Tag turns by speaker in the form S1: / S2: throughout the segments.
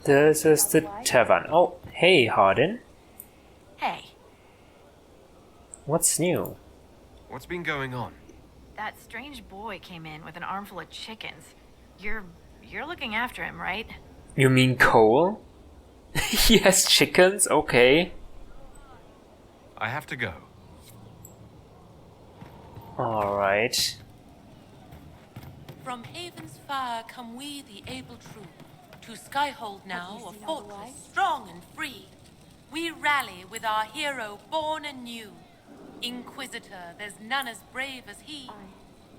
S1: This is the tavern. Oh, hey, Hardin.
S2: Hey,
S1: What's new?
S3: What's been going on?
S2: that strange boy came in with an armful of chickens. You're looking after him, right?
S1: You mean Cole? He has chickens? Okay.
S3: I have to go.
S1: Alright.
S4: From Haven's fire come we, the able true, to Skyhold now, a fortress strong and free. We rally with our hero born anew. Inquisitor, there's none as brave as he.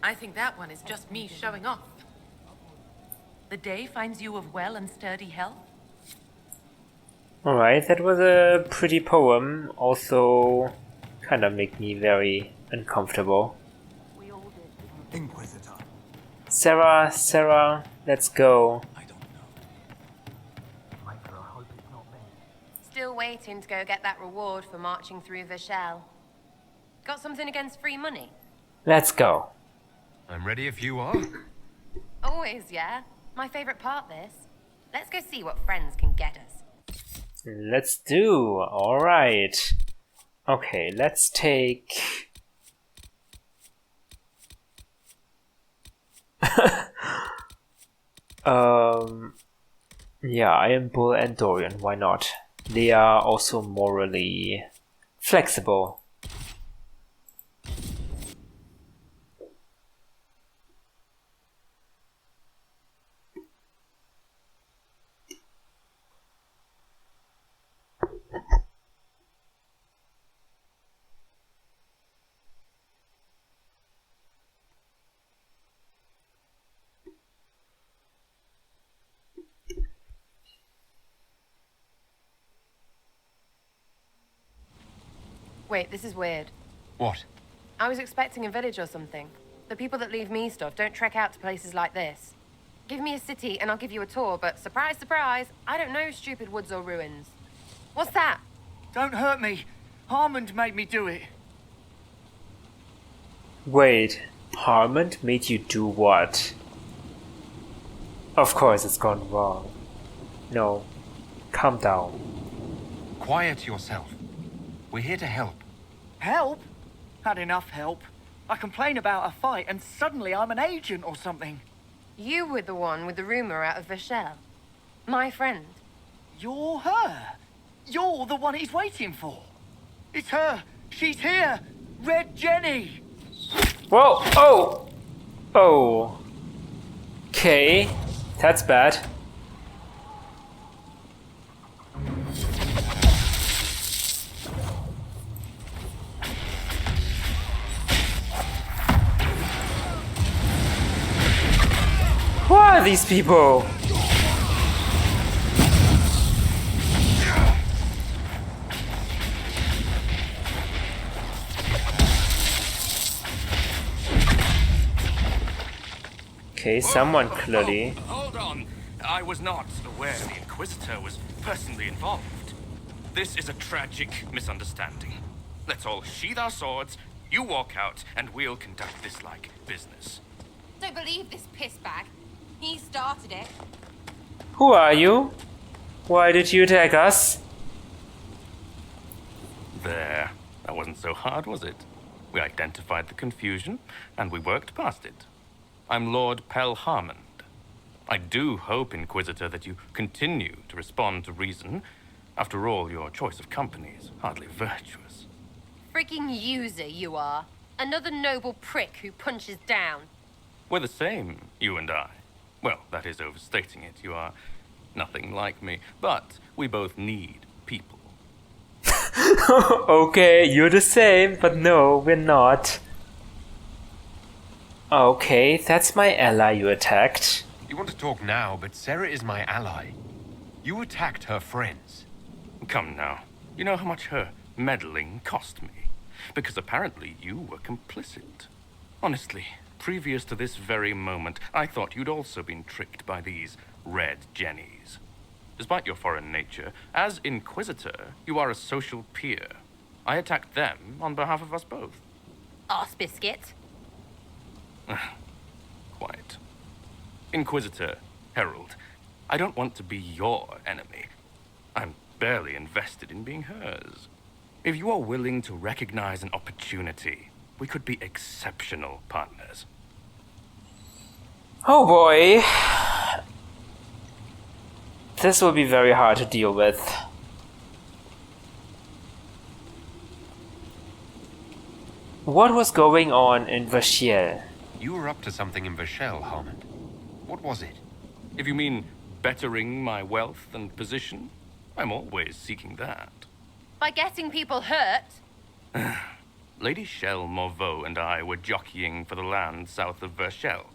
S4: I think that one is just me showing off. The day finds you of well and sturdy health.
S1: Alright, that was a pretty poem. Also, kind of make me very uncomfortable.
S5: Inquisitor.
S1: Sarah, let's go.
S5: I don't know.
S6: Still waiting to go get that reward for marching through Vishal. Got something against free money?
S1: Let's go.
S3: I'm ready if you are.
S6: Always, yeah. My favorite part, this. Let's go see what friends can get us.
S1: Let's do. Alright. Okay, let's take... Yeah, Iron Bull and Dorian, why not? They are also morally flexible.
S6: Wait, this is weird.
S3: What?
S6: I was expecting a village or something. The people that leave me stuff don't trek out to places like this. Give me a city and I'll give you a tour, but surprise, surprise, I don't know stupid woods or ruins. What's that?
S7: Don't hurt me. Harmond made me do it.
S1: Wait, Harmond made you do what? Of course it's gone wrong. No, calm down.
S3: Quiet yourself. We're here to help.
S7: Help? Had enough help. I complain about a fight and suddenly I'm an agent or something.
S6: You were the one with the rumor out of Vishal. My friend.
S7: You're her. You're the one he's waiting for. It's her. She's here. Red Jenny.
S1: Whoa! Oh! Oh. Okay, that's bad. Who are these people? Okay, someone clearly.
S8: Hold on. I was not aware the Inquisitor was personally involved. This is a tragic misunderstanding. Let's all sheath our swords, you walk out, and we'll conduct this like business.
S6: Don't believe this piss bag. He started it.
S1: Who are you? Why did you attack us?
S8: There. That wasn't so hard, was it? We identified the confusion, and we worked past it. I'm Lord Pel Harmond. I do hope, Inquisitor, that you continue to respond to reason. After all, your choice of company is hardly virtuous.
S6: Freaking user, you are. Another noble prick who punches down.
S8: We're the same, you and I. Well, that is overstating it. You are nothing like me. But we both need people.
S1: Okay, you're the same, but no, we're not. Okay, that's my ally you attacked.
S3: You want to talk now, but Sarah is my ally. You attacked her friends.
S8: Come now. You know how much her meddling cost me. Because apparently you were complicit. Honestly, previous to this very moment, I thought you'd also been tricked by these red jennies. Despite your foreign nature, as Inquisitor, you are a social peer. I attacked them on behalf of us both.
S6: Arse biscuit.
S8: Quiet. Inquisitor, Herald, I don't want to be your enemy. I'm barely invested in being hers. If you are willing to recognize an opportunity, we could be exceptional partners.
S1: Oh boy. This will be very hard to deal with. What was going on in Vashiel?
S3: You were up to something in Vashel, Harmond. What was it?
S8: If you mean bettering my wealth and position, I'm always seeking that.
S6: By getting people hurt?
S8: Lady Shell Morveau and I were jockeying for the land south of Vershel.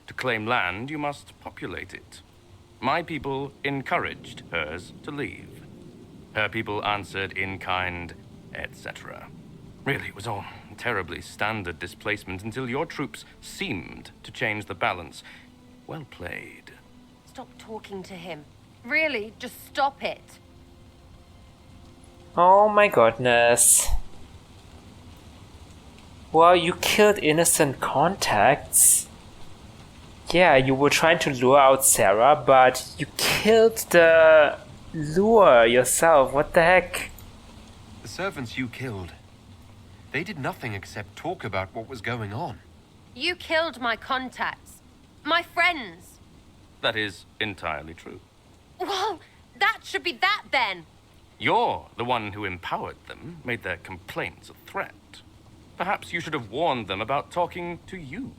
S8: To claim land, you must populate it. My people encouraged hers to leave. Her people answered in kind, etc. Really, it was all terribly standard displacement until your troops seemed to change the balance. Well played.
S6: Stop talking to him. Really, just stop it.
S1: Oh my goodness. Well, you killed innocent contacts. Yeah, you were trying to lure out Sarah, but you killed the lure yourself. What the heck?
S3: The servants you killed, they did nothing except talk about what was going on.
S6: You killed my contacts. My friends.
S8: That is entirely true.
S6: Well, that should be that then.
S8: You're the one who empowered them, made their complaints a threat. Perhaps you should have warned them about talking to you.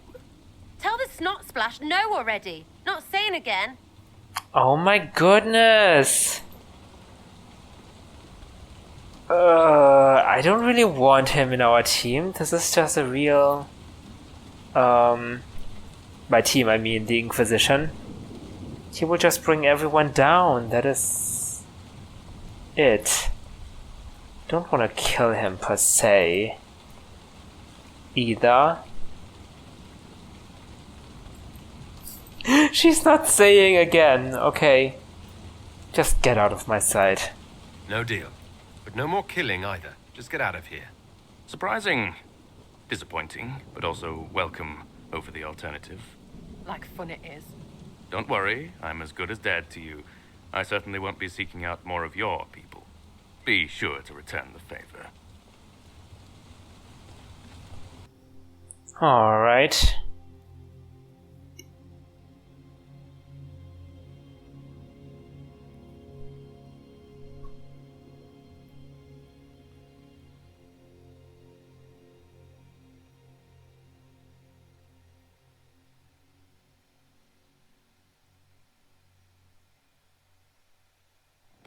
S6: Tell the snot splash no already. Not saying again.
S1: Oh my goodness. I don't really want him in our team. This is just a real... by team I mean the Inquisition. He will just bring everyone down. That is... it. Don't want to kill him per se. Either. She's not saying again. Okay. Just get out of my sight.
S3: No deal. But no more killing either. Just get out of here.
S8: Surprising. Disappointing, but also welcome over the alternative.
S6: Like fun it is.
S8: Don't worry, I'm as good as dead to you. I certainly won't be seeking out more of your people. Be sure to return the favor.
S1: Alright.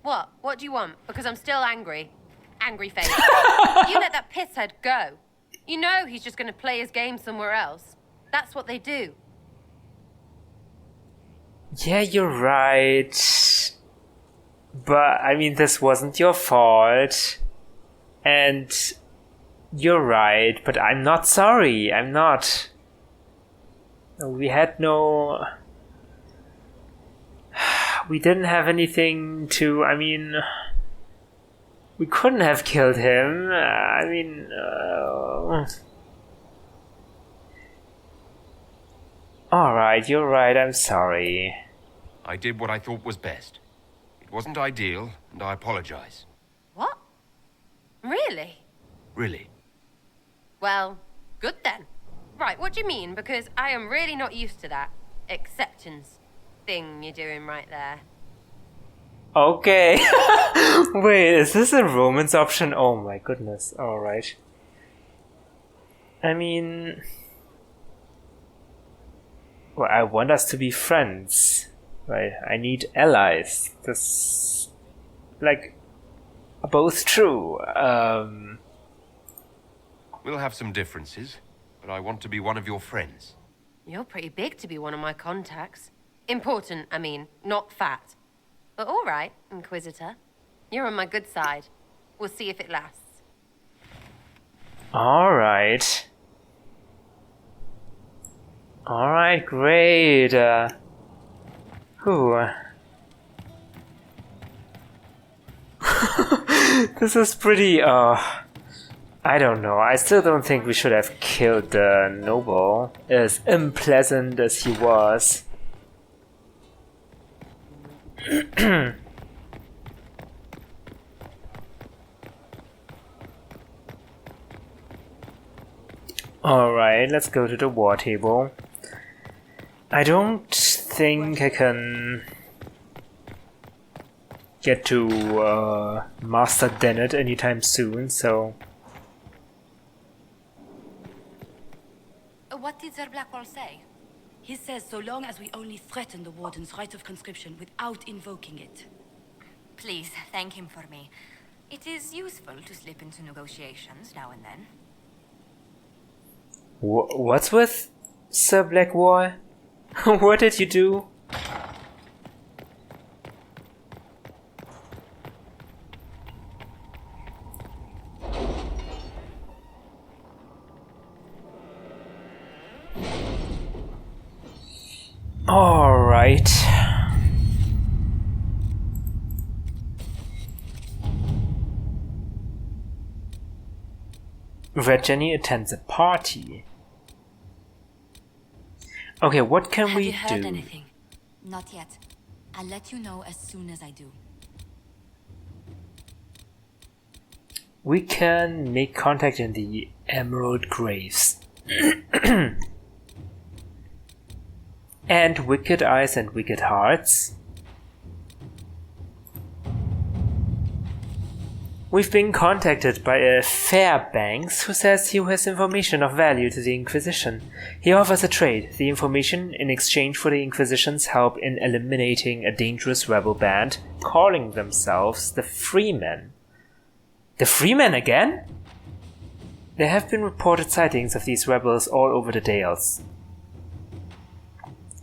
S6: What? What do you want? Because I'm still angry. Angry face. You let that pisshead go. You know he's just going to play his game somewhere else. That's what they do.
S1: Yeah, you're right. But, I mean, this wasn't your fault. And you're right, but I'm not sorry. I'm not. We had no... We didn't have anything to... I mean... We couldn't have killed him. I mean... Alright, you're right, I'm sorry.
S3: I did what I thought was best. It wasn't ideal, and I apologize.
S6: What? Really?
S3: Really.
S6: Well, good then. Right, what do you mean? Because I am really not used to that acceptance thing you're doing right there.
S1: Okay. Wait, is this a romance option? Oh my goodness. Alright. I mean... Well, I want us to be friends. Right? I need allies. This... Like... Both true.
S3: We'll have some differences, but I want to be one of your friends.
S6: You're pretty big to be one of my contacts. Important, I mean, not fat. But all right, Inquisitor. You're on my good side. We'll see if it lasts.
S1: Alright. Alright, great. Whew. This is pretty, I don't know. I still don't think we should have killed the noble, as unpleasant as he was. Alright, let's go to the war table. I don't think I can get to Master Dennett anytime soon, so...
S9: What did Sir Blackwall say? He says so long as we only threaten the Warden's right of conscription without invoking it.
S2: Please, thank him for me. It is useful to slip into negotiations now and then.
S1: What's with Sir Blackwall? What did you do? Alright. Red Jenny attends a party. Okay, what can we do?
S9: Have you heard anything? Not yet. I'll let you know as soon as I do.
S1: We can make contact in the Emerald Graves. And Wicked Eyes and Wicked Hearts. We've been contacted by a Fairbanks who says he has information of value to the Inquisition. He offers a trade, the information in exchange for the Inquisition's help in eliminating a dangerous rebel band calling themselves the Freemen. The Freemen again? There have been reported sightings of these rebels all over the Dales,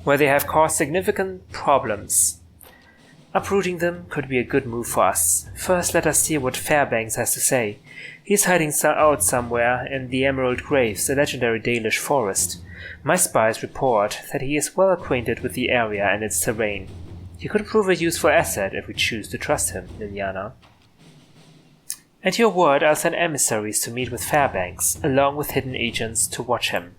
S1: where they have caused significant problems. Uprooting them could be a good move for us. First, let us hear what Fairbanks has to say. He's hiding out somewhere in the Emerald Graves, a legendary Dalish forest. My spies report that he is well acquainted with the area and its terrain. He could prove a useful asset if we choose to trust him, Liliana. At your word, I'll send emissaries to meet with Fairbanks, along with hidden agents to watch him.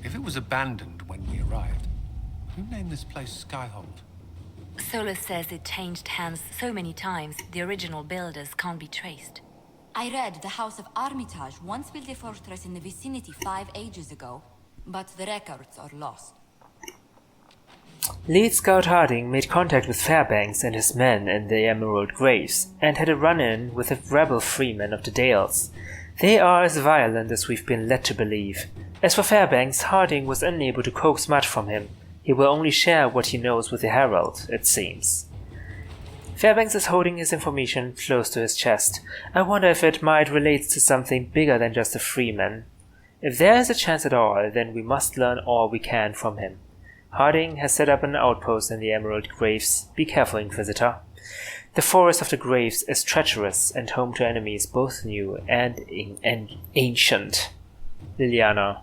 S10: If it was abandoned when we arrived, who named this place Skyhold?
S9: Solus says it changed hands so many times, the original builders can't be traced. I read the House of Armitage once built a fortress in the vicinity 5 ages ago, but the records are lost.
S1: Lead Scout Harding made contact with Fairbanks and his men in the Emerald Graves, and had a run-in with the rebel freemen of the Dales. They are as violent as we've been led to believe. As for Fairbanks, Harding was unable to coax much from him. He will only share what he knows with the Herald, it seems. Fairbanks is holding his information close to his chest. I wonder if it might relate to something bigger than just the freemen. If there is a chance at all, then we must learn all we can from him. Harding has set up an outpost in the Emerald Graves. Be careful, Inquisitor. The Forest of the Graves is treacherous and home to enemies both new and ancient. Liliana.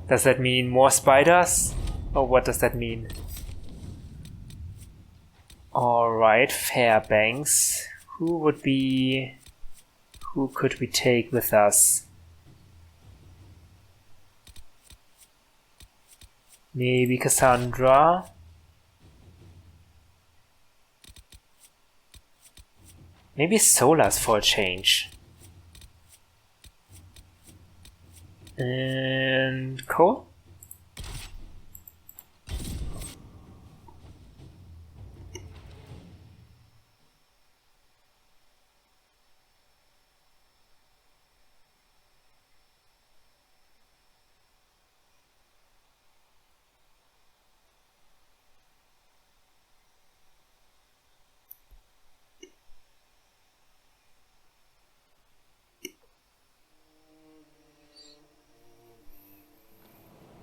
S1: Does that mean more spiders? Or what does that mean? Alright, Fairbanks. Who could we take with us? Maybe Cassandra? Maybe Solas for a change. And Cole?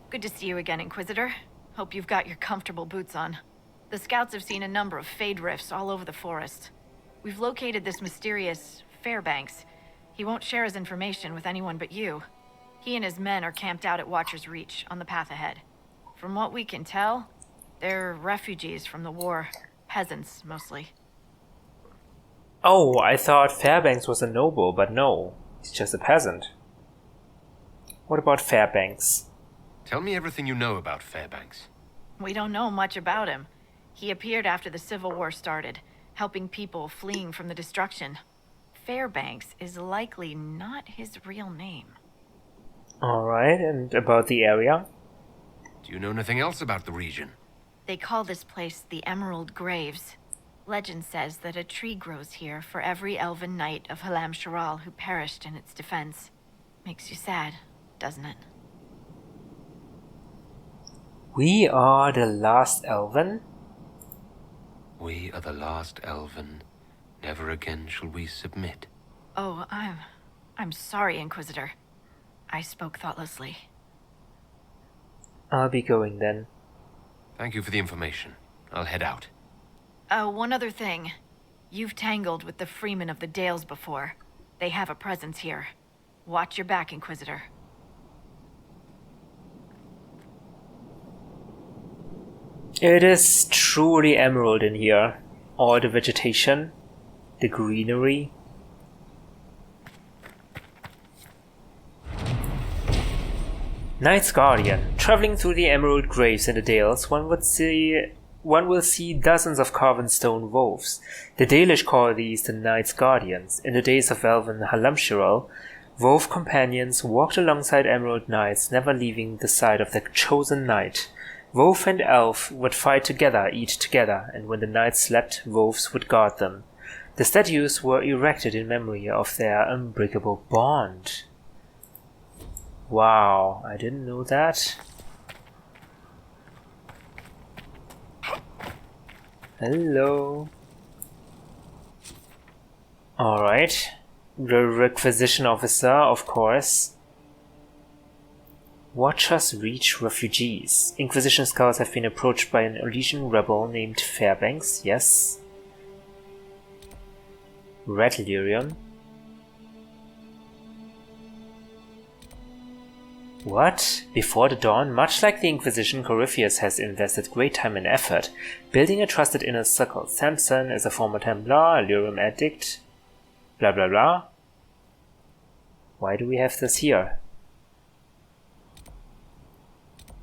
S2: Good to see you again, Inquisitor. Hope you've got your comfortable boots on. The scouts have seen a number of fade rifts all over the forest. We've located this mysterious Fairbanks. He won't share his information with anyone but you. He and his men are camped out at Watcher's Reach, on the path ahead. From what we can tell, they're refugees from the war. Peasants, mostly.
S1: Oh, I thought Fairbanks was a noble, but no. He's just a peasant. What about Fairbanks?
S3: Tell me everything you know about Fairbanks.
S2: We don't know much about him. He appeared after the Civil War started, helping people fleeing from the destruction. Fairbanks is likely not his real name.
S1: Alright, and about the area?
S3: Do you know anything else about the region?
S2: They call this place the Emerald Graves. Legend says that a tree grows here for every elven knight of Halam Sharal who perished in its defense. Makes you sad, doesn't it?
S1: We are the last elven?
S3: We are the last elven. Never again shall we submit.
S2: Oh, I'm sorry, Inquisitor. I spoke thoughtlessly.
S1: I'll be going then.
S3: Thank you for the information. I'll head out.
S2: One other thing. You've tangled with the Freemen of the Dales before. They have a presence here. Watch your back, Inquisitor.
S1: It is truly emerald in here. All the vegetation, the greenery. Knight's Guardian. Traveling through the emerald graves in the Dales, one will see dozens of carven stone wolves. The Dalish call these the Knight's Guardians. In the days of Elven Halamshiral, wolf companions walked alongside emerald knights, never leaving the side of their chosen knight. Wolf and elf would fight together, eat together, and when the knights slept, wolves would guard them. The statues were erected in memory of their unbreakable bond. Wow, I didn't know that. Hello. Alright. The requisition officer, of course. Watch us reach refugees. Inquisition scouts have been approached by an Elysian rebel named Fairbanks, yes. Red Lyrium. What? Before the dawn, much like the Inquisition, Corypheus has invested great time and effort, building a trusted inner circle. Samson is a former Templar, a Lyrium addict, blah blah blah. Why do we have this here?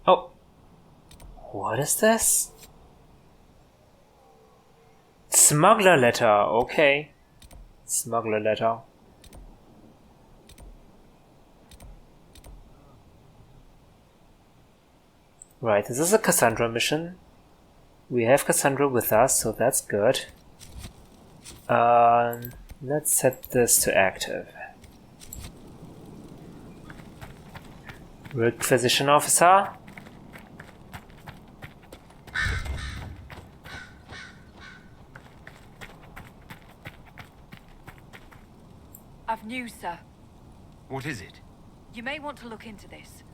S1: Oh. What is this? Smuggler letter, okay. Smuggler letter. Right, this is a Cassandra mission. We have Cassandra with us, so that's good. Let's set this to active. Requisition officer.
S11: I've news, sir.
S3: What is it?
S11: You may want to look into this.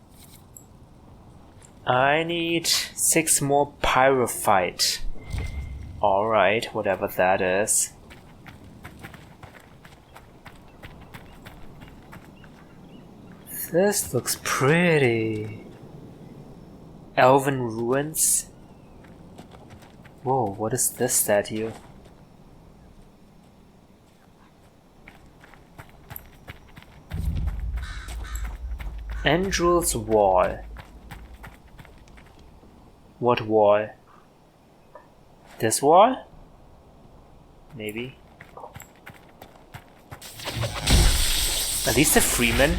S1: I need 6 more pyrophyte. Alright, whatever that is. This looks pretty. Elven ruins. Whoa, what is this statue? Andrul's wall. What wall? This wall? Maybe. Are these the Freemen?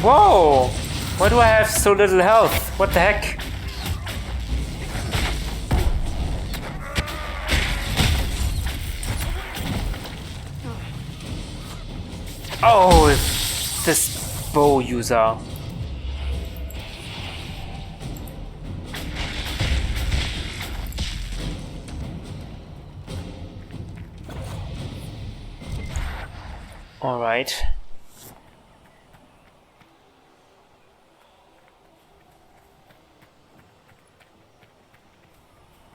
S1: Whoa! Why do I have so little health? What the heck? Oh, this bow user. Alright.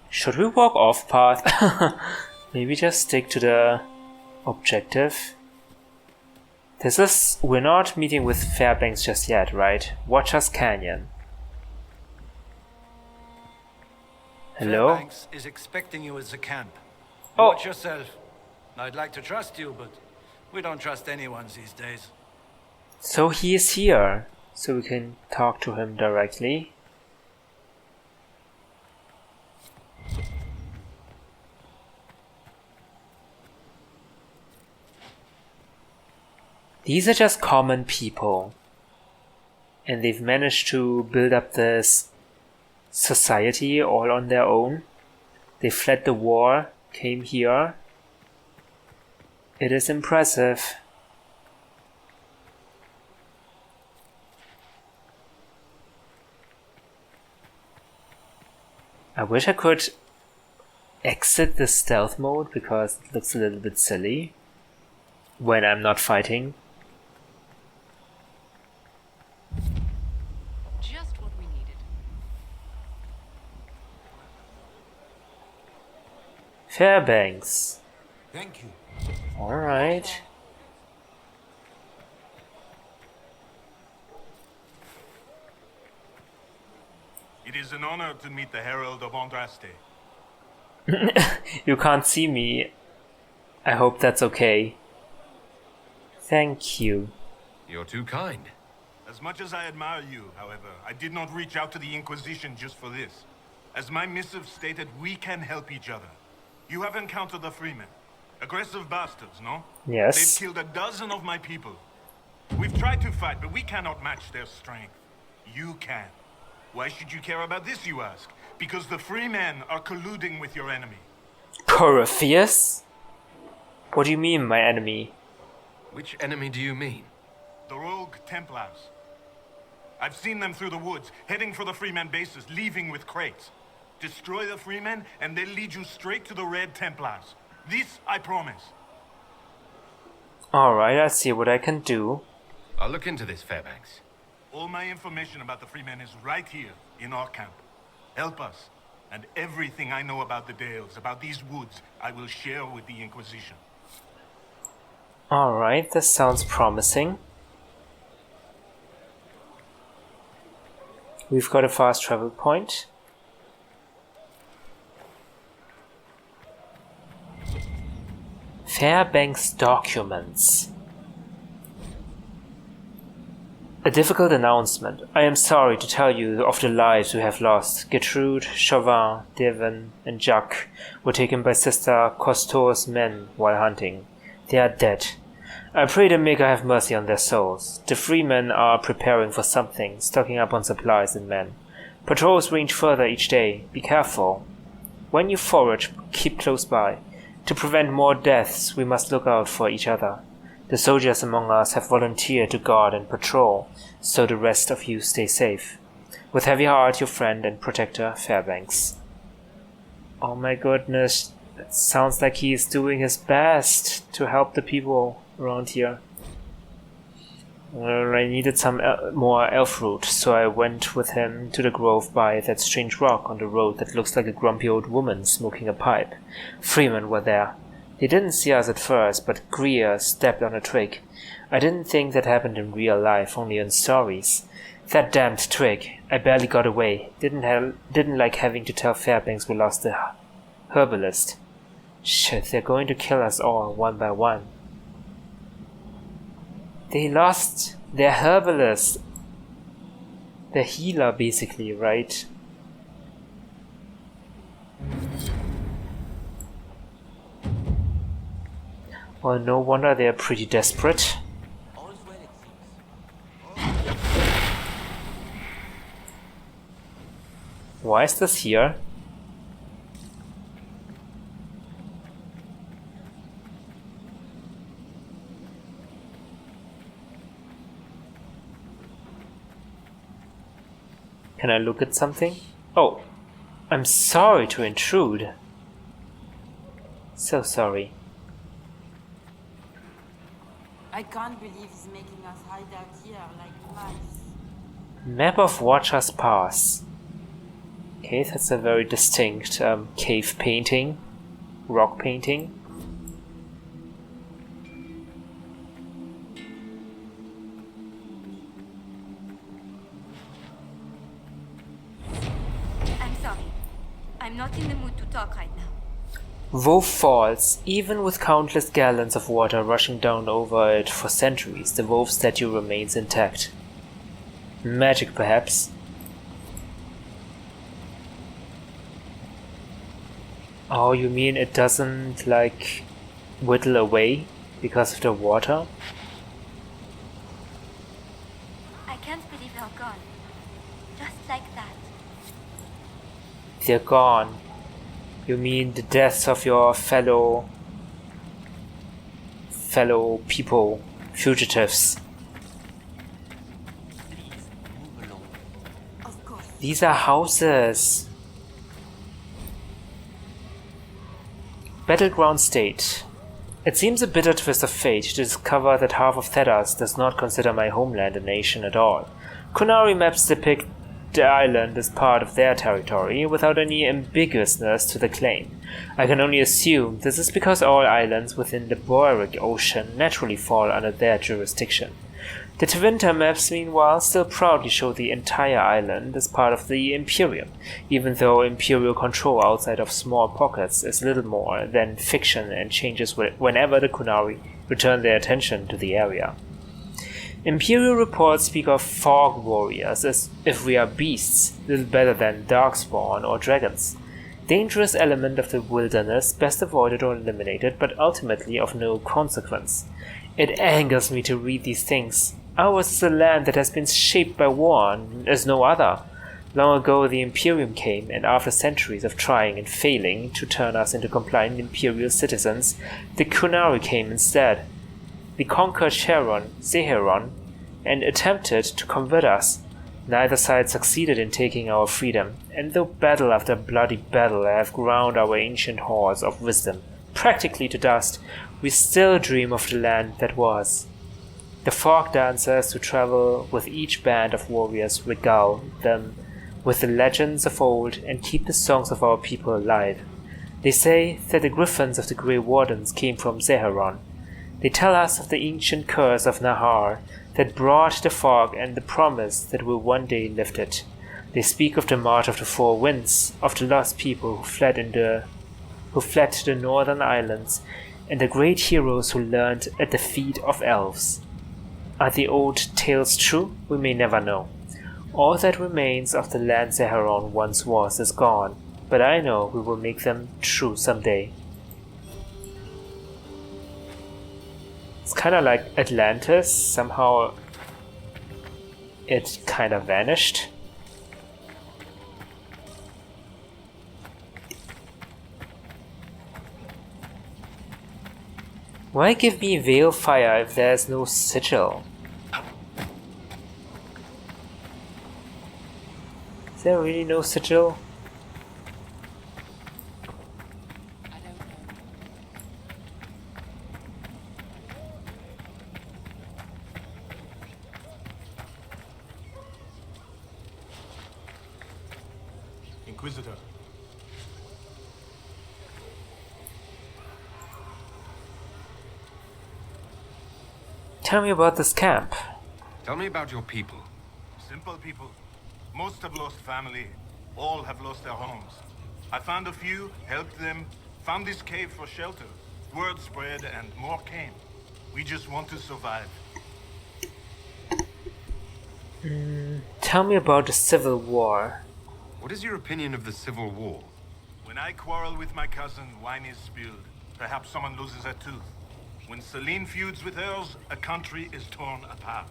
S1: Should we walk off path? Maybe just stick to the objective. We're not meeting with Fairbanks just yet, right? Watch us Canyon. Hello?
S12: Fairbanks is expecting you at the camp.
S1: Oh.
S12: Watch yourself. I'd like to trust you, but we don't trust anyone these days.
S1: So he is here. So we can talk to him directly. These are just common people. And they've managed to build up this society all on their own. They fled the war, came here. It is impressive. I wish I could exit the stealth mode because it looks a little bit silly when I'm not fighting.
S4: Just what we needed.
S1: Fairbanks.
S10: Thank you.
S1: Alright.
S13: It is an honor to meet the Herald of Andraste.
S1: You can't see me. I hope that's okay. Thank you.
S3: You're too kind.
S13: As much as I admire you, however, I did not reach out to the Inquisition just for this. As my missive stated, we can help each other. You have encountered the Freemen. Aggressive bastards, no?
S1: Yes.
S13: They've killed a dozen of my people. We've tried to fight, but we cannot match their strength. You can. Why should you care about this, you ask? Because the Freemen are colluding with your enemy.
S1: Corypheus? What do you mean, my enemy?
S3: Which enemy do you mean?
S13: The rogue Templars. I've seen them through the woods, heading for the Freemen bases, leaving with crates. Destroy the Freemen, and they'll lead you straight to the Red Templars. This I promise.
S1: Alright, I see what I can do.
S3: I'll look into this, Fairbanks.
S13: All my information about the Freemen is right here, in our camp. Help us, and everything I know about the Dales, about these woods, I will share with the Inquisition.
S1: Alright, this sounds promising. We've got a fast travel point. Fairbanks documents. A difficult announcement. I am sorry to tell you of the lives we have lost. Gertrude, Chauvin, Devon, and Jacques were taken by Sister Cousteau's men while hunting. They are dead. I pray the Maker have mercy on their souls. The Freemen are preparing for something, stocking up on supplies and men. Patrols range further each day. Be careful. When you forage, keep close by. To prevent more deaths, we must look out for each other. The soldiers among us have volunteered to guard and patrol, so the rest of you stay safe. With heavy heart, your friend and protector, Fairbanks. Oh my goodness, it sounds like he is doing his best to help the people around here. I needed some more elf root, so I went with him to the grove by that strange rock on the road that looks like a grumpy old woman smoking a pipe. Freemen were there. They didn't see us at first, but Greer stepped on a twig. I didn't think that happened in real life, only in stories. That damned twig. I barely got away. Didn't like having to tell Fairbanks we lost the herbalist. Shit, they're going to kill us all, one by one. They lost their herbalist. The healer, basically, right? Well, no wonder they're pretty desperate. Why is this here? Can I look at something? Oh, I'm sorry to intrude. So sorry.
S14: I can't believe he's making us hide out here like mice.
S1: Map of Watcher's Pass. Okay, that's a very distinct cave painting. Rock painting.
S2: I'm sorry.
S9: I'm not in the mood to talk right now.
S1: Woe falls, even with countless gallons of water rushing down over it for centuries, the Wolf statue remains intact. Magic, perhaps? Oh, you mean it doesn't, like, whittle away because of the water?
S9: I can't believe they're gone. Just like that.
S1: They're gone. You mean the deaths of your fellow people, fugitives. These are houses. Battleground State. It seems a bitter twist of fate to discover that half of Thedas does not consider my homeland a nation at all. Qunari maps depict the island as part of their territory without any ambiguousness to the claim. I can only assume this is because all islands within the Boeric Ocean naturally fall under their jurisdiction. The Twinter maps, meanwhile, still proudly show the entire island as part of the Imperium, even though Imperial control outside of small pockets is little more than fiction and changes whenever the Qunari return their attention to the area. Imperial reports speak of fog warriors as if we are beasts, little better than darkspawn or dragons. Dangerous element of the wilderness, best avoided or eliminated, but ultimately of no consequence. It angers me to read these things. Ours is a land that has been shaped by war as no other. Long ago the Imperium came, and after centuries of trying and failing to turn us into compliant Imperial citizens, the Qunari came instead. They conquered Seheron, and attempted to convert us. Neither side succeeded in taking our freedom, and though battle after bloody battle have ground our ancient halls of wisdom practically to dust, we still dream of the land that was. The fog dancers who travel with each band of warriors regale them with the legends of old and keep the songs of our people alive. They say that the griffins of the Grey Wardens came from Seheron. They tell us of the ancient curse of Nahar that brought the fog and the promise that will one day lift it. They speak of the March of the Four Winds, of the lost people who fled to the northern islands, and the great heroes who learned at the feet of elves. Are the old tales true? We may never know. All that remains of the land Seheron once was is gone, but I know we will make them true someday. It's kind of like Atlantis. Somehow it kind of vanished. Why give me Veil Fire if there's no sigil? Is there really no sigil?
S13: Inquisitor.
S1: Tell me about this camp.
S3: Tell me about your people.
S13: Simple people. Most have lost family. All have lost their homes. I found a few, helped them, found this cave for shelter. Word spread and more came. We just want to survive.
S1: Tell me about the Civil War.
S3: What is your opinion of the Civil War?
S13: When I quarrel with my cousin, wine is spilled. Perhaps someone loses a tooth. When Celine feuds with hers, a country is torn apart.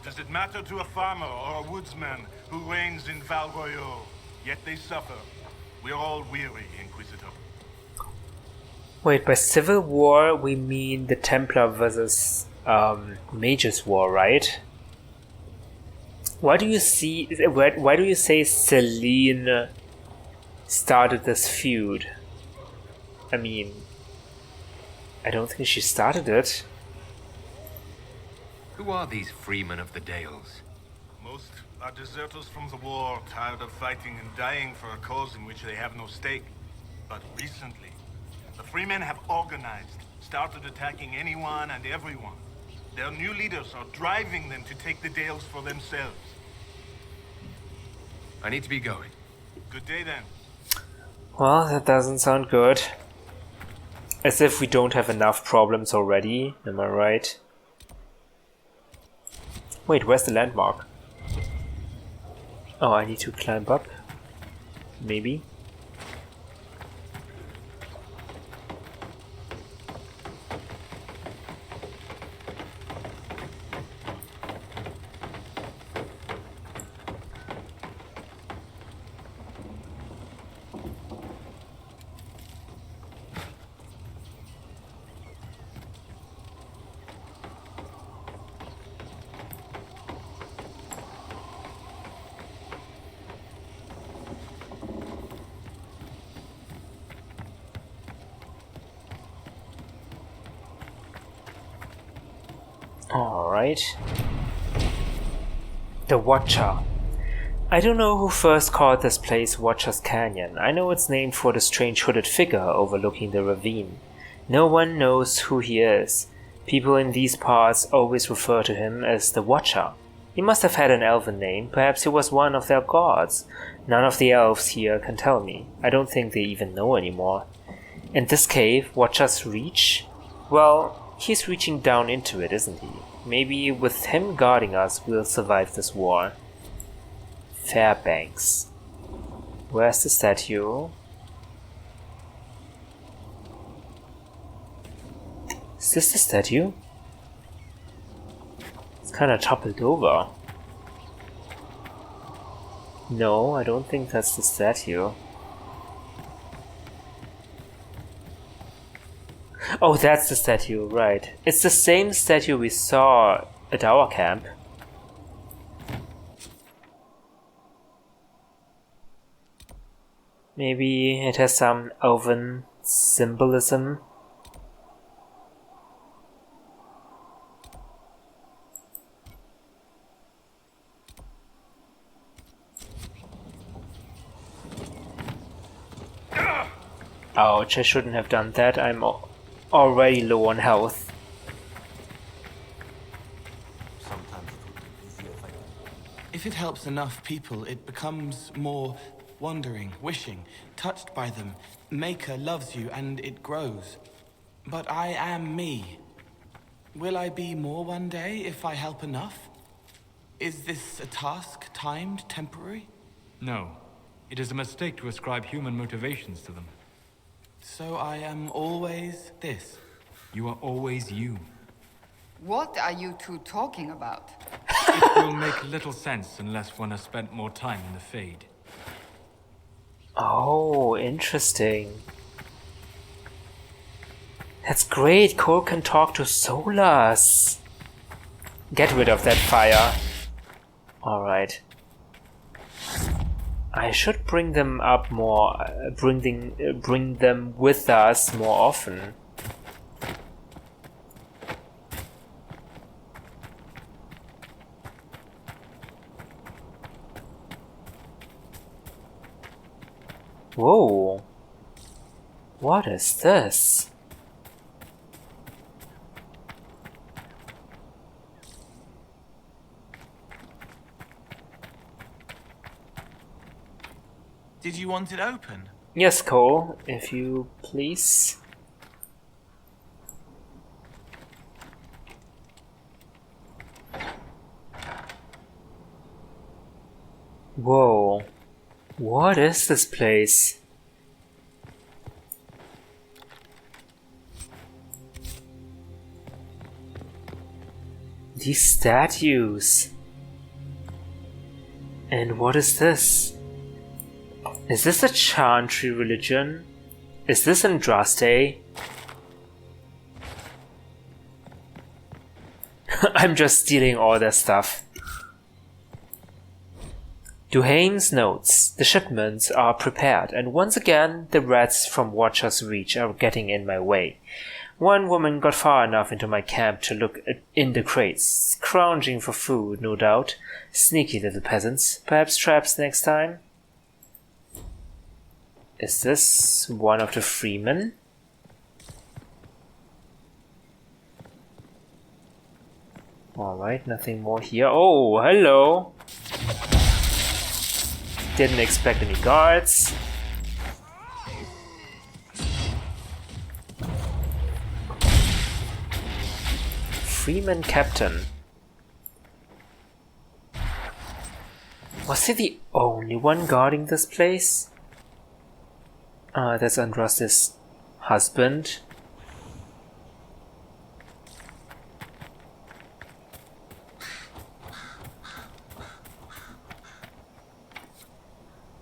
S13: Does it matter to a farmer or a woodsman who reigns in Val Royaux? Yet they suffer. We're all weary, Inquisitor.
S1: Wait, by Civil War we mean the Templar versus Mage's War, right? Why do you say Celine started this feud? I mean, I don't think she started it.
S3: Who are these freemen of the Dales?
S13: Most are deserters from the war, tired of fighting and dying for a cause in which they have no stake. But recently, the freemen have organized, started attacking anyone and everyone. Their new leaders are driving them to take the Dales for themselves.
S3: I need to be going.
S13: Good day then.
S1: Well, that doesn't sound good. As if we don't have enough problems already, am I right? Wait, where's the landmark? Oh, I need to climb up. Maybe. Alright. The Watcher. I don't know who first called this place Watcher's Canyon. I know it's named for the strange hooded figure overlooking the ravine. No one knows who he is. People in these parts always refer to him as the Watcher. He must have had an elven name, perhaps he was one of their gods. None of the elves here can tell me. I don't think they even know anymore. And this cave, Watcher's Reach? Well, he's reaching down into it, isn't he? Maybe with him guarding us, we'll survive this war. Fairbanks. Where's the statue? Is this the statue? It's kinda toppled over. No, I don't think that's the statue. Oh, that's the statue, right. It's the same statue we saw at our camp. Maybe it has some elven symbolism. Ouch, I shouldn't have done that. I'm already low on health.
S15: If it helps enough people, it becomes more wandering, wishing, touched by them. Maker loves you and it grows. But I am me. Will I be more one day if I help enough? Is this a task timed, temporary?
S16: No. It is a mistake to ascribe human motivations to them.
S15: So I am always this.
S16: You are always you.
S17: What are you two talking about?
S16: It will make little sense unless one has spent more time in the Fade.
S1: Oh, interesting. That's great. Cole can talk to Solas. Get rid of that fire. Alright. I should bring them up more, bring them with us more often. Whoa. What is this?
S15: Did you want it open?
S1: Yes, Cole, if you please. Whoa. What is this place? These statues. And what is this? Is this a Chantry religion? Is this Andraste? I'm just stealing all their stuff. Duhane's notes. The shipments are prepared, and once again the rats from Watcher's Reach are getting in my way. One woman got far enough into my camp to look in the crates, scrounging for food, no doubt. Sneaky little peasants. Perhaps traps next time? Is this one of the freemen? Alright, nothing more here. Oh, hello! Didn't expect any guards. Freeman Captain. Was he the only one guarding this place? That's Andraste's husband.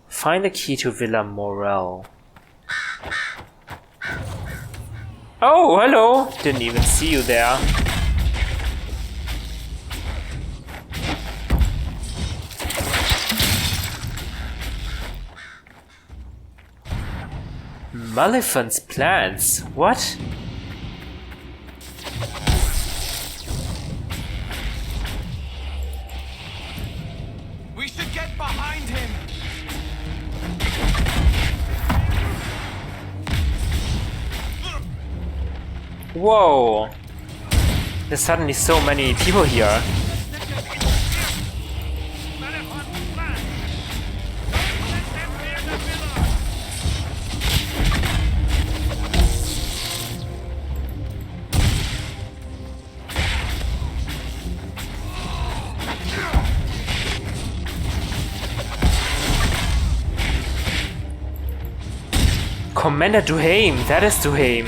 S1: Find the key to Villa Morel. Oh, hello! Didn't even see you there. Maleficent's plans? What?
S15: We should get behind him!
S1: Whoa! There's suddenly so many people here. Commander Duhaime, that is Duhaime.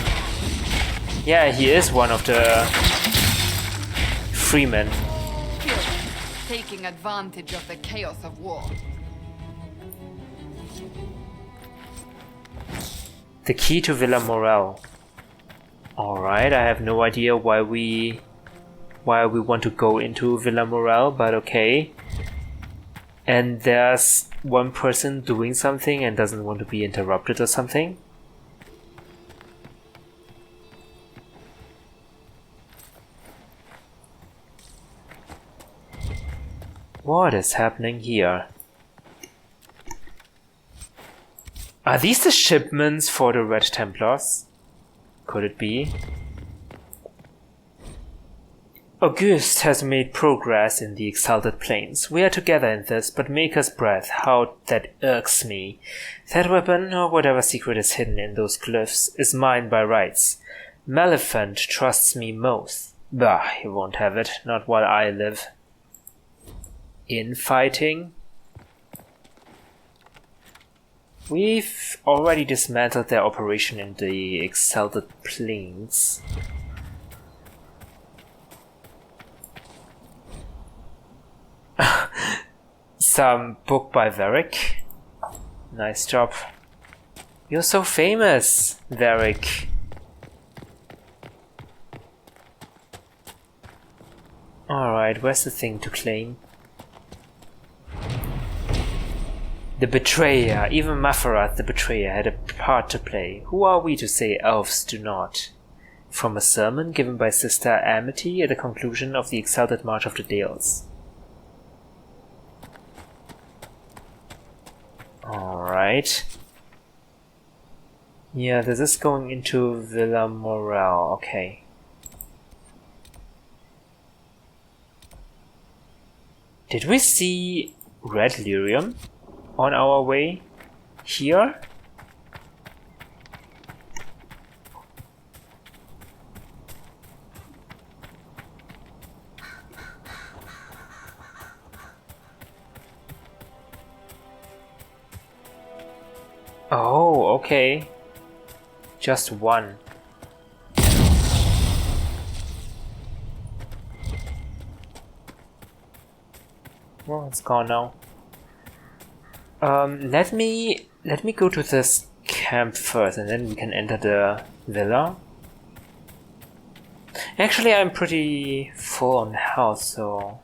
S1: Yeah, he is one of the freemen.
S17: Taking advantage of the chaos of war.
S1: The key to Villa Morel. Alright, I have no idea why we want to go into Villa Morel, but okay. And there's one person doing something and doesn't want to be interrupted or something. What is happening here? Are these the shipments for the Red Templars? Could it be? Auguste has made progress in the Exalted Plains. We are together in this, but Maker's breath, how that irks me. That weapon, or whatever secret is hidden in those glyphs, is mine by rights. Maleficent trusts me most. Bah, he won't have it, not while I live. Infighting? We've already dismantled their operation in the Exalted Plains. Some book by Varric. Nice job. You're so famous, Varric. Alright, where's the thing to claim? The Betrayer. Even Mafarat the Betrayer had a part to play. Who are we to say elves do not? From a sermon given by Sister Amity at the conclusion of the Exalted March of the Dales. Alright. Yeah, this is going into Villa Morel. Okay. Did we see Red Lyrium on our way here? Oh, okay. Just one. Well, it's gone now. Let me go to this camp first, and then we can enter the villa. Actually, I'm pretty full on health, so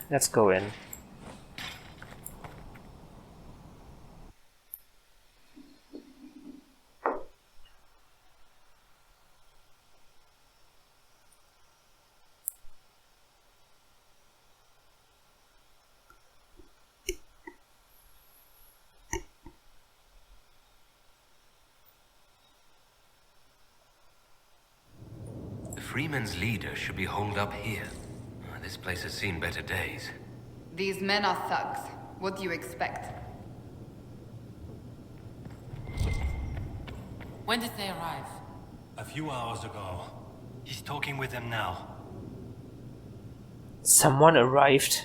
S1: let's go in.
S3: Freeman's leader should be holed up here. This place has seen better days.
S17: These men are thugs. What do you expect?
S12: When did they arrive?
S18: A few hours ago. He's talking with them now.
S1: Someone arrived.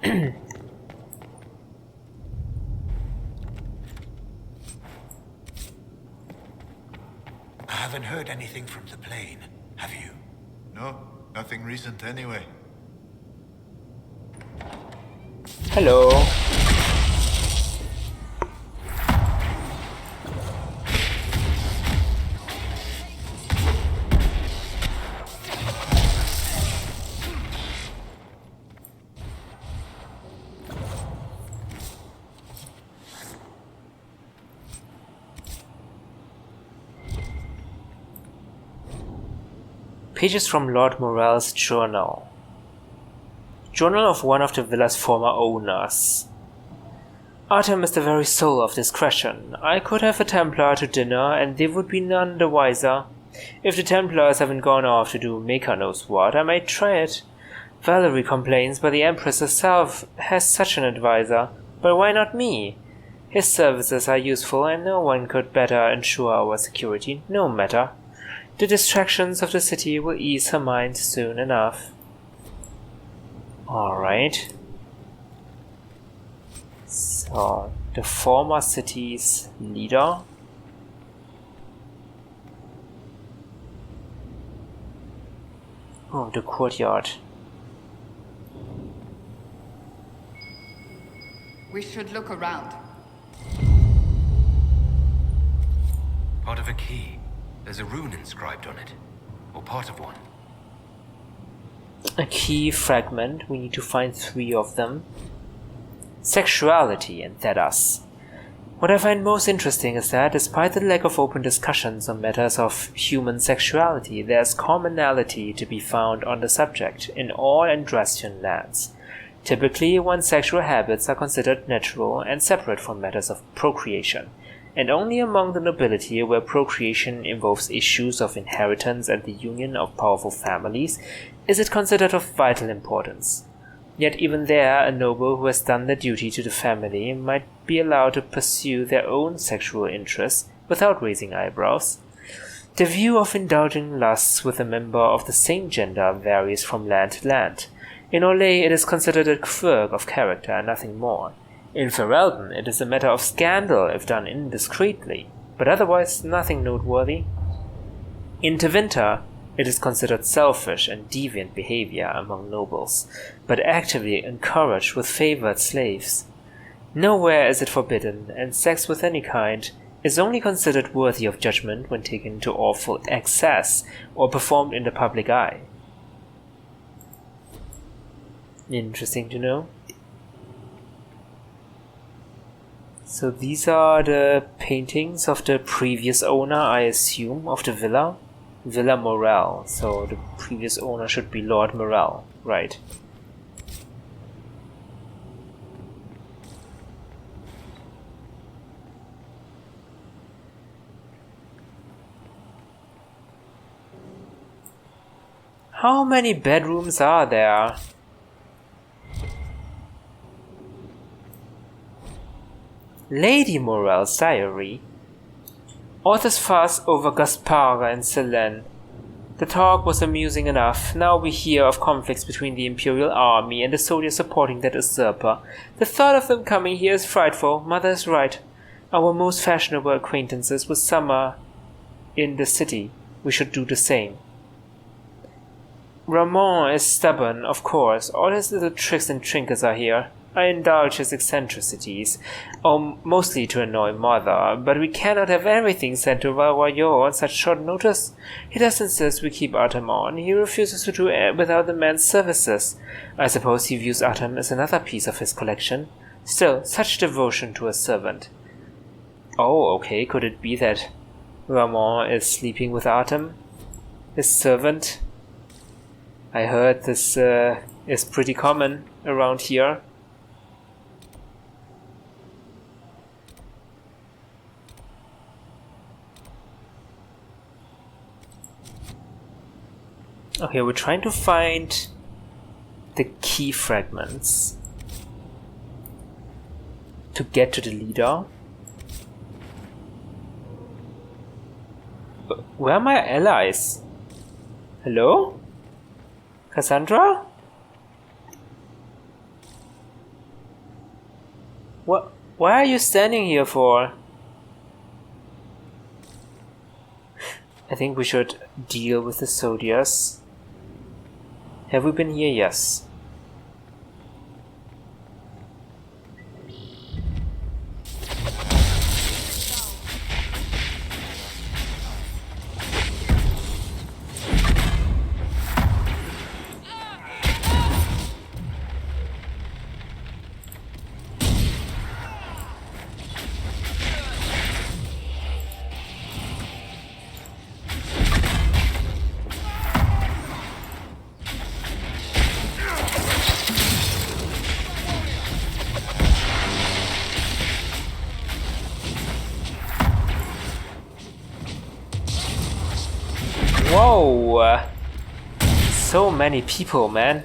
S18: I haven't heard anything from the plane, have you?
S19: No, nothing recent anyway.
S1: Hello. Pages from Lord Morell's journal. Journal of one of the villa's former owners. Artem is the very soul of discretion. I could have a Templar to dinner, and they would be none the wiser. If the Templars haven't gone off to do Maker knows what, I might try it. Valerie complains, but the Empress herself has such an advisor. But why not me? His services are useful, and no one could better ensure our security, no matter. The distractions of the city will ease her mind soon enough. Alright. So, the former city's leader. Oh, the courtyard.
S17: We should look around.
S3: Part of a key. There's a rune inscribed on it. Or part of one.
S1: A key fragment. We need to find 3 of them. Sexuality in Thedas. What I find most interesting is that, despite the lack of open discussions on matters of human sexuality, there's commonality to be found on the subject in all Andrastian lands. Typically, one's sexual habits are considered natural and separate from matters of procreation, and only among the nobility, where procreation involves issues of inheritance and the union of powerful families, is it considered of vital importance. Yet even there, a noble who has done their duty to the family might be allowed to pursue their own sexual interests without raising eyebrows. The view of indulging lusts with a member of the same gender varies from land to land. In Orlais, it is considered a quirk of character and nothing more. In Ferelden, it is a matter of scandal if done indiscreetly, but otherwise nothing noteworthy. In Tevinter, it is considered selfish and deviant behavior among nobles, but actively encouraged with favored slaves. Nowhere is it forbidden, and sex with any kind is only considered worthy of judgment when taken to awful excess or performed in the public eye. Interesting to know. So these are the paintings of the previous owner, I assume, of the villa. Villa Morell. So the previous owner should be Lord Morell, right? How many bedrooms are there? Lady Morell's diary. Author's fuss over Gaspara and Selene. The talk was amusing enough. Now we hear of conflicts between the Imperial Army and the soldiers supporting that usurper. The thought of them coming here is frightful. Mother is right. Our most fashionable acquaintances will summer in the city. We should do the same. Ramon is stubborn, of course. All his little tricks and trinkets are here. I indulge his eccentricities, mostly to annoy Mother, but we cannot have everything sent to Val Royaux on such short notice. He does insist we keep Artem on. He refuses to do it without the man's services. I suppose he views Artem as another piece of his collection. Still, such devotion to a servant. Oh, okay, could it be that Ramon is sleeping with Artem? His servant? I heard this is pretty common around here. Okay, we're trying to find the key fragments to get to the leader. Where are my allies? Hello? Cassandra? What? Why are you standing here for? I think we should deal with the Sodias. Have we been here? Yes. Whoa! So many people, man.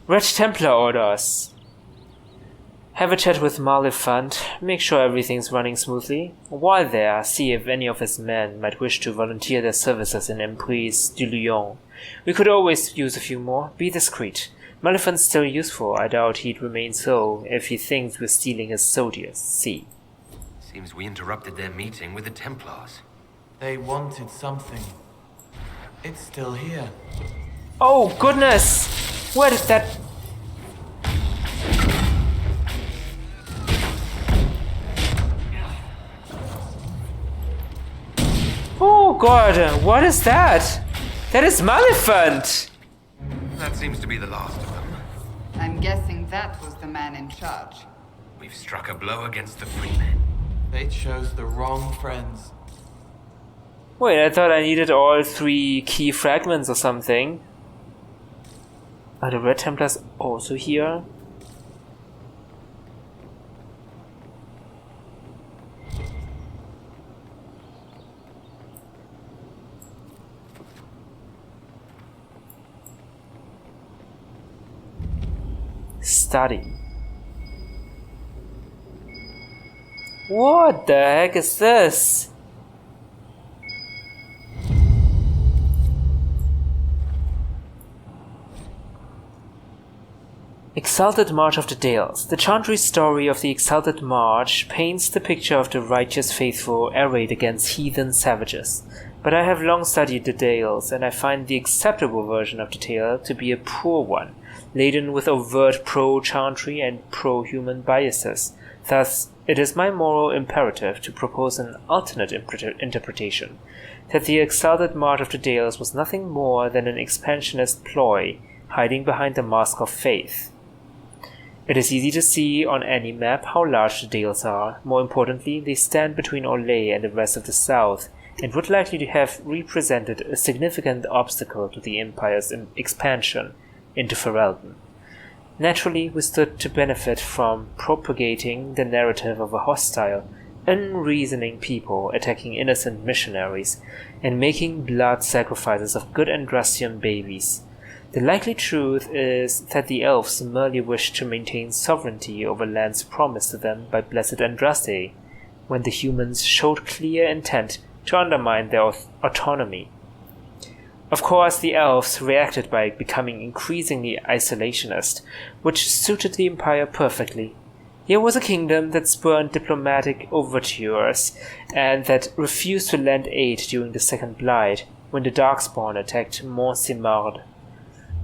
S1: Red Templar orders. Have a chat with Malefant, make sure everything's running smoothly. While there, see if any of his men might wish to volunteer their services in Emprise du Lion. We could always use a few more. Be discreet. Malefant's still useful. I doubt he'd remain so if he thinks we're stealing his soldiers. See.
S3: Seems we interrupted their meeting with the Templars.
S15: They wanted something. It's still here.
S1: Oh, goodness! Where did that... Oh god, what is that? That is Malefant!
S3: That seems to be the last of them.
S17: I'm guessing that was the man in charge.
S3: We've struck a blow against the Freemen.
S15: They chose the wrong friends.
S1: Wait, I thought I needed all 3 key fragments or something. Are the Red Templars also here? Study. What the heck is this? Exalted March of the Dales. The chantry story of the Exalted March paints the picture of the righteous faithful arrayed against heathen savages. But I have long studied the Dales, and I find the acceptable version of the tale to be a poor one, laden with overt pro-chantry and pro-human biases. Thus, it is my moral imperative to propose an alternate interpretation, that the Exalted March of the Dales was nothing more than an expansionist ploy, hiding behind the mask of faith. It is easy to see on any map how large the Dales are. More importantly, they stand between Orlais and the rest of the south, and would likely to have represented a significant obstacle to the Empire's expansion into Ferelden. Naturally, we stood to benefit from propagating the narrative of a hostile, unreasoning people attacking innocent missionaries and making blood sacrifices of good Andrastian babies. The likely truth is that the elves merely wished to maintain sovereignty over lands promised to them by blessed Andraste, when the humans showed clear intent to undermine their autonomy. Of course, the elves reacted by becoming increasingly isolationist, which suited the Empire perfectly. Here was a kingdom that spurned diplomatic overtures and that refused to lend aid during the Second Blight, when the Darkspawn attacked Mont-Simard.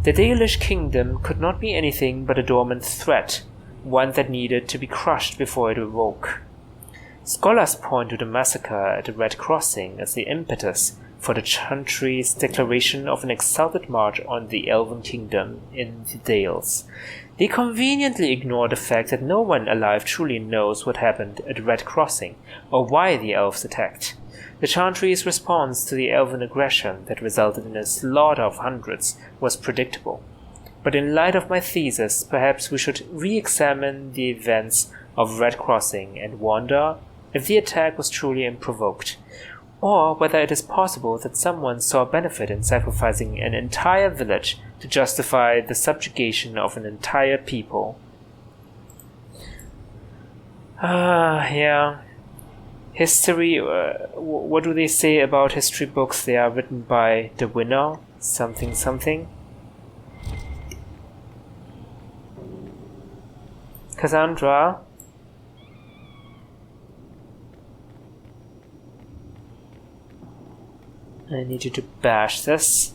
S1: The Dalish kingdom could not be anything but a dormant threat, one that needed to be crushed before it awoke. Scholars point to the massacre at the Red Crossing as the impetus for the chantry's declaration of an exalted march on the Elven kingdom in the Dales. They conveniently ignore the fact that no one alive truly knows what happened at the Red Crossing, or why the elves attacked. The chantry's response to the elven aggression that resulted in a slaughter of hundreds was predictable. But in light of my thesis, perhaps we should re-examine the events of Red Crossing and wonder if the attack was truly unprovoked, or whether it is possible that someone saw benefit in sacrificing an entire village to justify the subjugation of an entire people. Yeah. History, what do they say about history books? They are written by the winner, something something. Cassandra? I need you to bash this.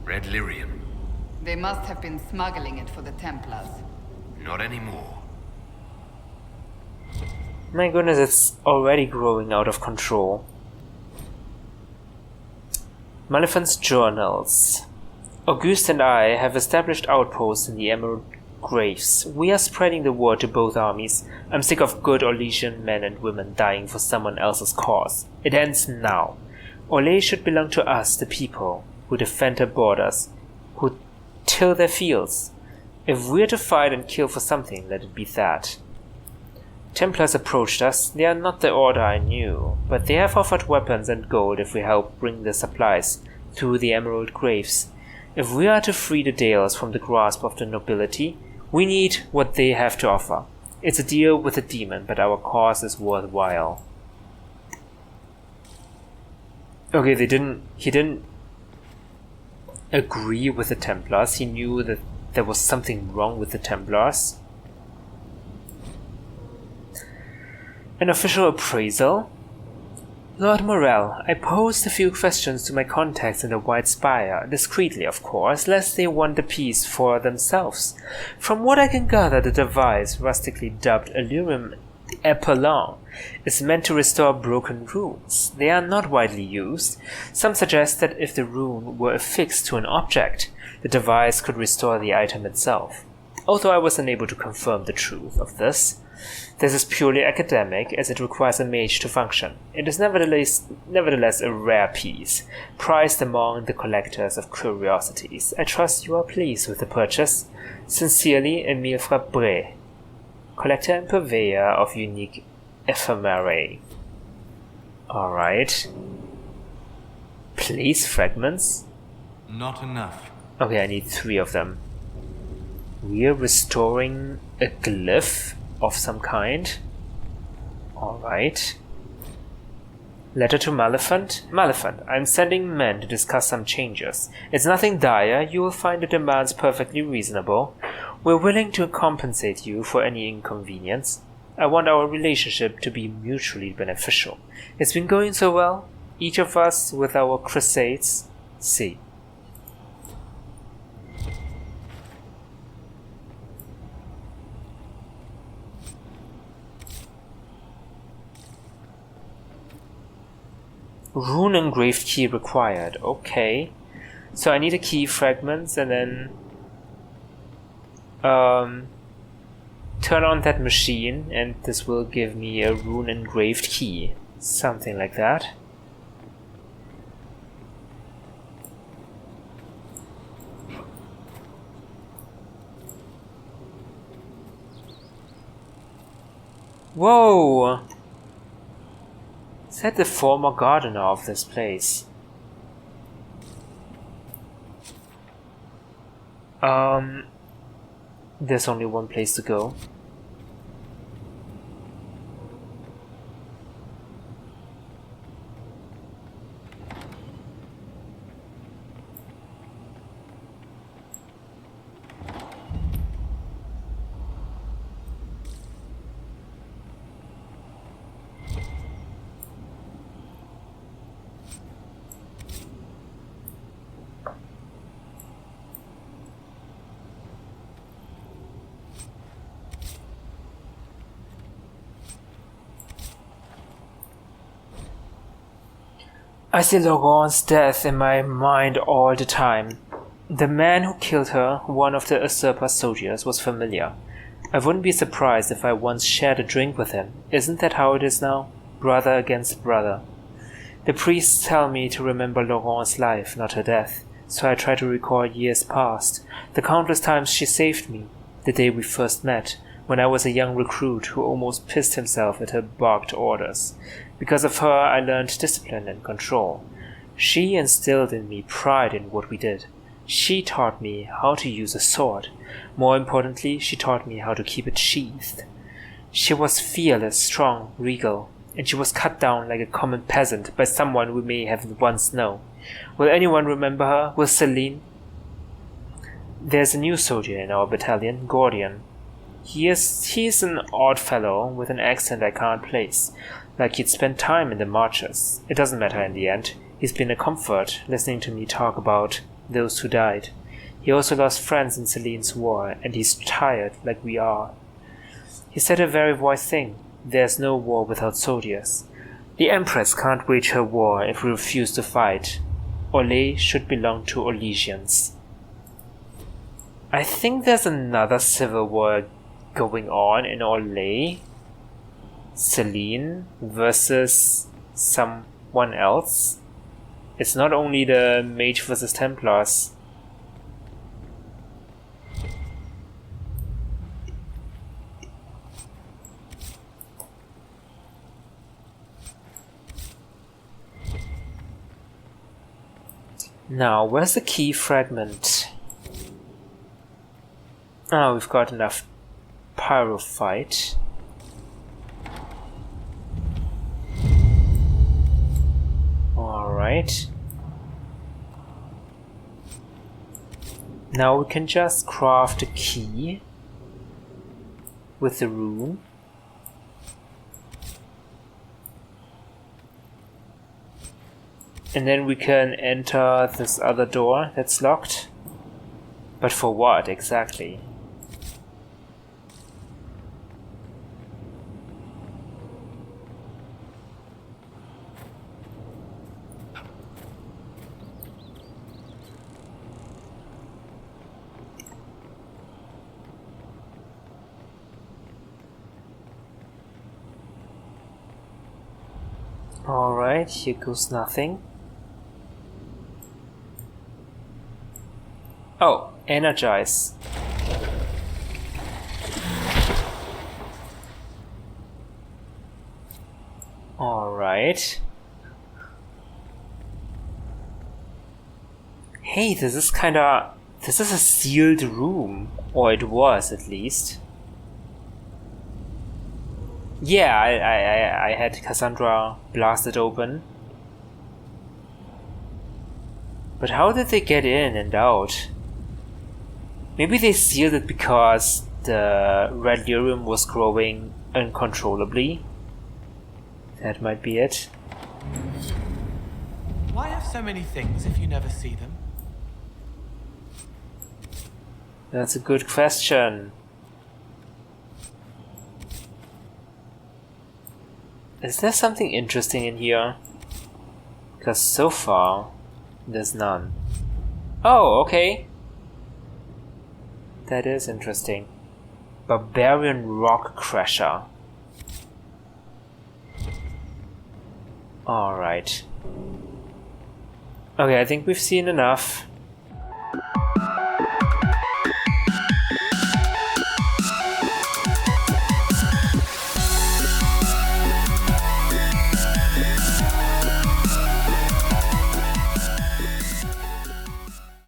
S3: Red lyrium.
S17: They must have been smuggling it for the Templars.
S3: Not anymore.
S1: My goodness, it's already growing out of control. Maleficent's journals. Auguste and I have established outposts in the Emerald Graves. We are spreading the word to both armies. I'm sick of good Orlesian men and women dying for someone else's cause. It ends now. Orlais should belong to us, the people, who defend their borders, who till their fields. If we're to fight and kill for something, let it be that. Templars approached us. They are not the order I knew, but they have offered weapons and gold if we help bring the supplies through the Emerald Graves. If we are to free the Dales from the grasp of the nobility, we need what they have to offer. It's a deal with a demon, but our cause is worthwhile. Okay, he didn't agree with the Templars. He knew that there was something wrong with the Templars. An official appraisal? Lord Morel, I posed a few questions to my contacts in the White Spire, discreetly of course, lest they want the peace for themselves. From what I can gather, the device, rustically dubbed Allurum Epaulant, is meant to restore broken runes. They are not widely used. Some suggest that if the rune were affixed to an object, the device could restore the item itself. Although I was unable to confirm the truth of this is purely academic, as it requires a mage to function. It is nevertheless a rare piece, prized among the collectors of curiosities. I trust you are pleased with the purchase. Sincerely, Emile Frappé, collector and purveyor of unique ephemerae. Alright. Please, fragments?
S16: Not enough.
S1: Okay, I need 3 of them. We're restoring a glyph of some kind. Alright. Letter to Maleficent. Maleficent, I'm sending men to discuss some changes. It's nothing dire. You will find the demands perfectly reasonable. We're willing to compensate you for any inconvenience. I want our relationship to be mutually beneficial. It's been going so well, each of us with our crusades. See. Rune engraved key required. Okay. So I need a key fragments and then turn on that machine and this will give me a rune engraved key. Something like that. Whoa! Is that the former gardener of this place? There's only one place to go. I see Laurent's death in my mind all the time. The man who killed her, one of the usurper soldiers, was familiar. I wouldn't be surprised if I once shared a drink with him. Isn't that how it is now? Brother against brother. The priests tell me to remember Laurent's life, not her death, so I try to recall years past, the countless times she saved me, the day we first met, when I was a young recruit who almost pissed himself at her barked orders. Because of her, I learned discipline and control. She instilled in me pride in what we did. She taught me how to use a sword. More importantly, she taught me how to keep it sheathed. She was fearless, strong, regal, and she was cut down like a common peasant by someone we may have once known. Will anyone remember her? Will Celine? There's a new soldier in our battalion, Gordian. He's an odd fellow with an accent I can't place, like he'd spent time in the marches. It doesn't matter in the end. He's been a comfort, listening to me talk about those who died. He also lost friends in Celine's war, and he's tired like we are. He said a very wise thing. There's no war without soldiers. The Empress can't wage her war if we refuse to fight. Orlais should belong to Orlesians. I think there's another civil war going on in Orlais. Celine versus someone else. It's not only the Mage versus Templars. Now, where's the key fragment? Oh, we've got enough pyrophyte. Alright. Now we can just craft a key with the rune. And then we can enter this other door that's locked. But for what exactly? Alright, here goes nothing. Oh, energize. Alright. Hey, this is a sealed room. Or it was, at least. Yeah, I had Cassandra blast it open. But how did they get in and out? Maybe they sealed it because the red lyrium was growing uncontrollably. That might be it.
S15: Why have so many things if you never see them?
S1: That's a good question. Is there something interesting in here? Because so far, there's none. Oh, okay. That is interesting. Barbarian Rock Crusher. Alright. Okay, I think we've seen enough.